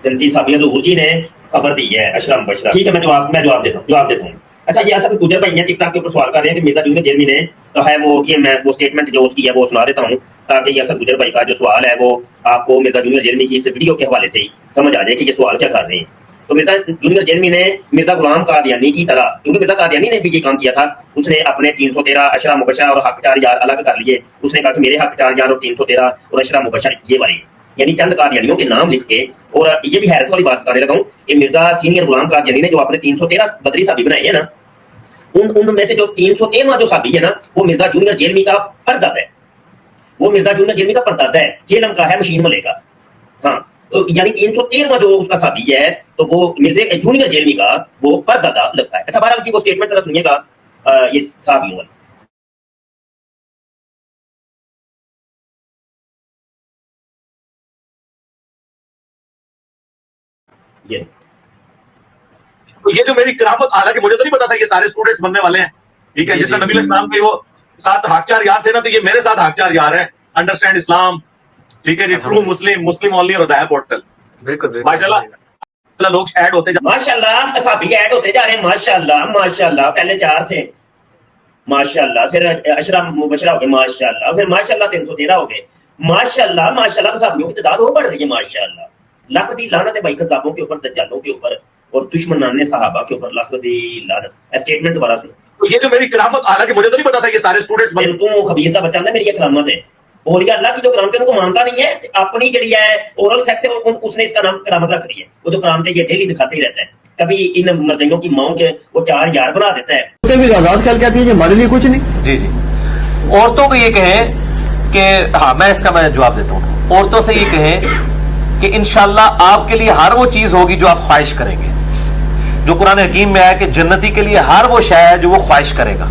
जंती साहब हजूर जी ने खबर दी है अशरम बशरा। ठीक है, मैं जवाब देता हूँ। अच्छा, ये असद गुजर भाई हैं टिकटॉक के ऊपर सवाल कर रहे हैं कि मिर्जा जूनियर जेलमी ने तो है वो ये मैं वो स्टेटमेंट जो उसकी है वो सुना देता हूँ ताकि ये असद गुजर भाई का जो सवाल है वो आपको मिर्जा जूनियर जेलमी की इस वीडियो के हवाले से ही समझ आ जाए कि ये सवाल क्या कर रहे हैं। तो मिर्जा जूनियर जेलमी ने मिर्जा गुलाम कादियानी की तरह, क्योंकि मिर्जा कादियानी ने भी ये काम किया था, उसने अपने 313 अशरा मुबशरा और हक 4 यार अलग कर लिए। उसने कहा कि मेरे हक 4 यार और 313 और अशरा मुबशर ये वाले, यानी चंद कादियानियों के नाम लिख के। और ये भी हैरत वाली बात बताने लगा हूँ, ये मिर्जा सीनियर गुलाम कादियानी ने जो अपने 313 बदरी साहबी बनाए हैं ना, उनमें से जो 313वां जो साहबी है ना, वो मिर्जा जूनियर जेलमी का परदादा है। वो मिर्जा जूनियर जेलमी का परदादा है, जेलम का है, मशीन मले का। हाँ, तो यानी 313वां जो उसका साहबी है तो वो मिर्जा जूनियर जेलमी का वो परदादा लगता है। अच्छा, बहरहाल की वो स्टेटमेंट जरा सुनिएगा ये साहबियों वाली। ये जो मेरी करामत, हालांकि मुझे तो नहीं पता था ये सारे स्टूडेंट्स बनने वाले हैं, ठीक है। जिस तरह नबी इस्लाम के वो 7 हाकचार यार थे ना, तो ये मेरे 7 हाकचार यार है। अंडरस्टैंड इस्लाम, ठीक है जी। ट्रू मुस्लिम, मुस्लिम ओनली और दाया पोर्टल। बिल्कुल माशाल्लाह लोग ऐड होते जा, माशाल्लाह साहबी ऐड होते जा रहे हैं। माशाल्लाह माशाल्लाह, पहले 4 थे माशाल्लाह, फिर अशरा मुबशरा हो गए माशाल्लाह, फिर माशाल्लाह 313 हो गए माशाल्लाह। माशाल्लाह साहबियों की तादाद और बढ़ रही है माशाल्लाह। लाख दी लानत है भाई कज़ाबों के ऊपर, दज्जालों के ऊपर और दुश्मनाने सहाबा के ऊपर, लाख दी लानत। स्टेटमेंट दोबारा सुनो। तो ये जो मेरी करामत, हालांकि मुझे तो नहीं पता था ये सारे स्टूडेंट्स बन, तू खबीस का बच्चा ना, मेरी ये करामत है। और ये अल्लाह की जो करामत है उनको मानता नहीं है, अपनी जड़ी है ओरल सेक्स है उसने इसका नाम करामत रख दी है। वो जो करामतें ये डेली दिखाते ही रहता है, कभी इन मर्दियों की माओं के वो 4 यार बना देता है। तो भी आजाद कर कहती है हमारे लिए कुछ नहीं। जी जी, औरतों को ये कहें कि हाँ, मैं जवाब देता हूँ। औरतों से ये कहें कि इंशाल्लाह आपके लिए हर वो चीज होगी जो आप ख्वाहिश करेंगे, जो कुरान हकीम में आया कि जन्नती के लिए हर वो शय है जो वो ख्वाहिश करेगा।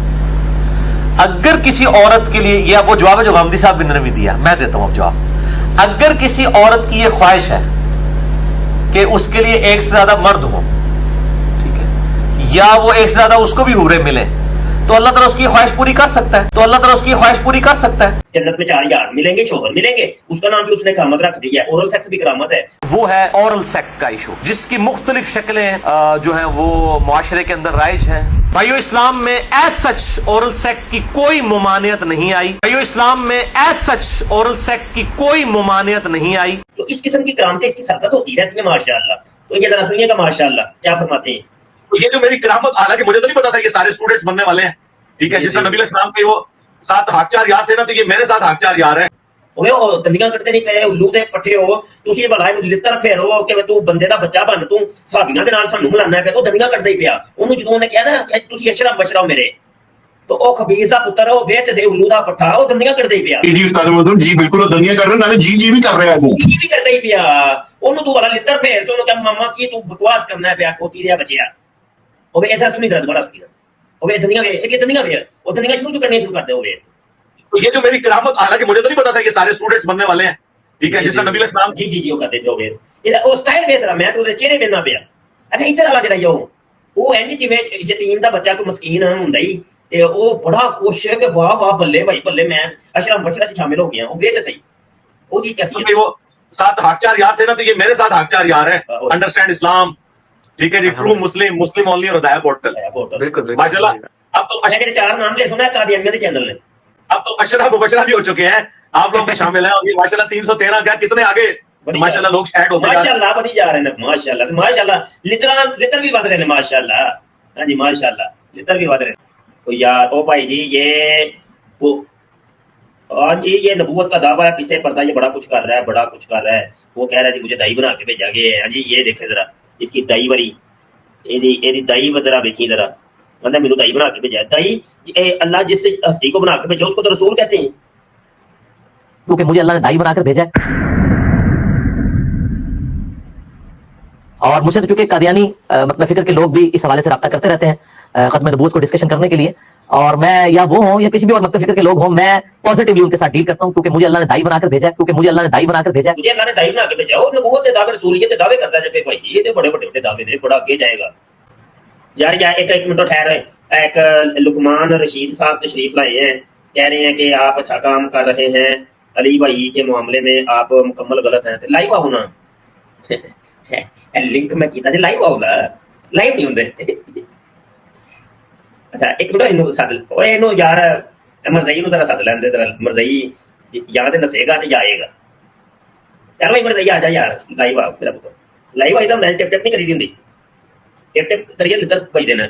अगर किसी औरत के लिए, या वो जवाब है जो गांधी साहब ने भी दिया, मैं देता हूं अब जवाब। अगर किसी औरत की ये ख्वाहिश है कि उसके लिए एक से ज्यादा मर्द हो, ठीक है, या वो एक से ज्यादा उसको भी हूरे मिले, तो अल्लाह ताला उसकी ख्वाहिश पूरी कर सकता है। तो अल्लाह ताला उसकी ख्वाहिश पूरी कर सकता है। जन्नत में 4 यार मिलेंगे, शोहर मिलेंगे, उसका नाम भी उसने करामत रख दी है। ओरल सेक्स भी करामत है। वो है ओरल सेक्स का इशू, जिसकी मुख्तलिफ शक्लें जो है वो मुआशरे के अंदर राइज है। भाइयों, इस्लाम में एज सच ओरल सेक्स की कोई मुमानियत नहीं आई। भाइयों, इस्लाम में एज सच ओरल सेक्स की कोई मुमानियत नहीं आई। तो इस किस्म की करामतें इसकी सरकत होती रहती है माशाअल्लाह। तो ये जरा सुनिएगा माशाअल्लाह क्या फरमाते हैं। तो ये जो मेरी करामत, हालांकि मुझे तो नहीं पता था ये सारे स्टूडेंट्स बनने वाले हैं, ठीक है। जिस तरह नबी इस्लाम के वो 7 हाकचार यार थे ना, तो ये मेरे 7 हाकचार यार है। ओए ओ दंदियां कटते नहीं पे उल्लू दे पट्ठे हो ਤੁਸੀਂ ਭਲਾ ਲਿੱਤਰ ਫੇਰੋ ਕਿ ਤੂੰ ਬੰਦੇ ਦਾ ਬੱਚਾ ਬਣ, ਤੂੰ ਸਾਬੀਆਂ ਦੇ ਨਾਲ ਸਾਨੂੰ ਮਿਲਾਨਾ ਪਿਆ, ਤੂੰ ਦੰਦੀਆਂ ਕੱਟਦਾ ਹੀ ਪਿਆ। ਉਹਨੂੰ ਜਦੋਂ ਉਹਨੇ ਕਿਹਾ ਨਾ ਕਿ ਤੁਸੀਂ ਅਸ਼ਰਮ ਬਸ਼ਰਾ ਮੇਰੇ, तो ਉਹ ਖਬੀਸ ਦਾ ਪੁੱਤਰ ਉਹ ਵੇਖ ਤੇ ਉੱਲੂ ਦਾ ਪੱਠਾ ਉਹ ਦੰਦੀਆਂ ਕੱਟਦਾ ਹੀ ਪਿਆ। ਜੀ ਉਸਤਾਦ ਮਤਲਬ ਜੀ ਬਿਲਕੁਲ ਉਹ ਦੰਦੀਆਂ ਕੱਢ ਰਿਹਾ, ਨਾਲੇ ਜੀ ਵੀ ਕਰ ਰਿਹਾ, ਉਹ ਜੀ ਵੀ ਕਰਦਾ ਹੀ ਪਿਆ। ਉਹਨੂੰ ਤੂੰ ਭਲਾ ਲਿੱਤਰ ਫੇਰ ਤੇ ਉਹਨੂੰ ਕਹ ਮਮਾ ਕੀ ਤੂੰ ਬਕਵਾਸ ਕਰਨਾ ਪਿਆ ਖੋਤੀ ਦੇ ਬੱਚਿਆ। ਉਹ ਵੇ ਇਧਰ ਸੁਣੀ ਜਰਾ ਦੁਬਾਰਾ ਸੁਣੀ। ਉਹ ਵੇ ਦੰਦੀਆਂ ਵੇ ਇਹ ਦੰਦੀਆਂ ਵੇ ਉਹ ਦੰਦੀਆਂ ਸ਼ੁਰੂ ਕਰਨੀਆਂ शुरू कर दे। ਉਹ तो ये जो मेरी करामत, हालांकि मुझे तो नहीं पता था ये सारे स्टूडेंट्स बनने वाले हैं, ठीक है। जिस तरह नबी इस्लाम जी जी जी वो करते पे। ਇਹਦਾ ਉਹ ਸਟਾਈਲ ਵੇਖ ਰਹਾ ਮੈਂ ਤੇ ਉਹਦੇ ਚਿਹਰੇ ਵੇਖਣਾ ਪਿਆ। ਅੱਛਾ, ਇੱਧਰ ਵਾਲਾ ਜਿਹੜਾ ਉਹ ਇੰਜ ਜਿਵੇਂ ਯਤੀਮ ਦਾ ਬੱਚਾ ਕੋਈ ਮਸਕੀਨ ਹੁੰਦਾ ਹੀ, ਤੇ ਉਹ ਬੜਾ ਖੁਸ਼ ਹੈ ਕਿ ਵਾਹ ਵਾਹ ਬੱਲੇ ਭਾਈ ਬੱਲੇ ਮੈਂ ਅਸ਼ਰਮ ਬਸ਼ਰਾ ਚ ਸ਼ਾਮਿਲ ਹੋ ਗਿਆ। ਉਹ ਵੇਖ ਸਹੀ ਉਹਦੀ कैफियत। वो 7 हाकचार यार थे ना, तो ये मेरे 7 हाकचार यार है। अंडरस्टैंड इस्लाम, ठीक है जी। ट्रू मुस्लिम, मुस्लिम ओनली और दाया पोर्टल। बिल्कुल माशाल्लाह। अब तो 4 नाम ले सुना कादियानिया के चैनल ने। अब तो अशरा मुबशरा भी हो चुके हैं, आप लोग भी शामिल हैं। और ये माशाल्लाह 313 क्या कितने आगे माशाल्लाह लोग ऐड होते हैं, माशाल्लाह बढ़ी जा रहे हैं माशाल्लाह। माशाल्लाह लितर भी बढ़ रहे हैं माशाल्लाह। हाँ जी माशाल्लाह लितर भी बढ़ रहे हैं। तो यार ओ भाई जी ये वो हाँ जी ये नबूवत का दावा है, पीछे पर्दा ये बड़ा कुछ कर रहा है, बड़ा कुछ कर रहा है। वो कह रहा है जी मुझे दही बना के भेजा गया। हाँ जी ये देखे जरा इसकी दही वाली एदी दही जरा देखी जरा, कहता मैंने दही बना के भेजा। दही अल्लाह जिस हस्ती को बना के भेजा उसको तो रसूल कहते हैं, क्योंकि मुझे अल्लाह ने दाई बना कर भेजा है। और मुझसे तो चूंकि कादियानी मतलब फिक्र के लोग भी इस हवाले से रब्ता करते रहते हैं खत्म नबूवत को डिस्कशन करने के लिए, और मैं या वो हूँ या किसी भी और मतलब फिक्र के लोग हों, मैं पॉजिटिवली उनके साथ डील करता हूँ, क्योंकि मुझे अल्लाह ने दाई बनाकर भेजा है। क्योंकि मुझे अल्लाह ने दाई बनाकर भेजा है। मुझे अल्लाह ने दाई बना के भेजा। और नबूवत के दावे रसूलियत के दावे करता है जब भाई ये तो बड़े बड़े दावे ने, बड़ा आगे जाएगा यार। एक मिनट ठहर। एक लुकमान रशीद साहब तशरीफ लाए हैं, कह रहे हैं कि आप अच्छा काम कर रहे हैं, अली भाई के मामले में आप मुकम्मल गलत हैं। लाइव होना ਲਿੰਕ ਮੈਂ ਕੀਤਾ ਸੀ ਲਾਈਵ ਆਉਂਦਾ ਲਾਈਵ ਨਹੀਂ ਹੁੰਦੇ ਅੱਛਾ ਇੱਕ ਮਿੰਟ ਇਹਨੂੰ ਸੱਦ ਓਏ ਇਹਨੂੰ ਯਾਰ ਮਰਜ਼ਈ ਨੂੰ ਜ਼ਰਾ ਸੱਦ ਲੈਂਦੇ ਜ਼ਰਾ ਮਰਜ਼ਈ ਜਾਂ ਤੇ ਨਸੇਗਾ ਤੇ ਜਾਏਗਾ ਚੱਲ ਬਈ ਮਰਜ਼ਈ ਆ ਜਾ ਯਾਰ ਲਾਈਵ ਆ ਮੇਰਾ ਪੁੱਤ ਲਾਈਵ ਆਈ ਤਾਂ ਮੈਂ ਟਿਪ ਟਿਪ ਨਹੀਂ ਕਰੀ ਦੀ ਹੁੰਦੀ ਟਿਪ ਟਿਪ ਕਰੀਏ ਲਿੱਤਰ ਪਈ ਦੇਣਾ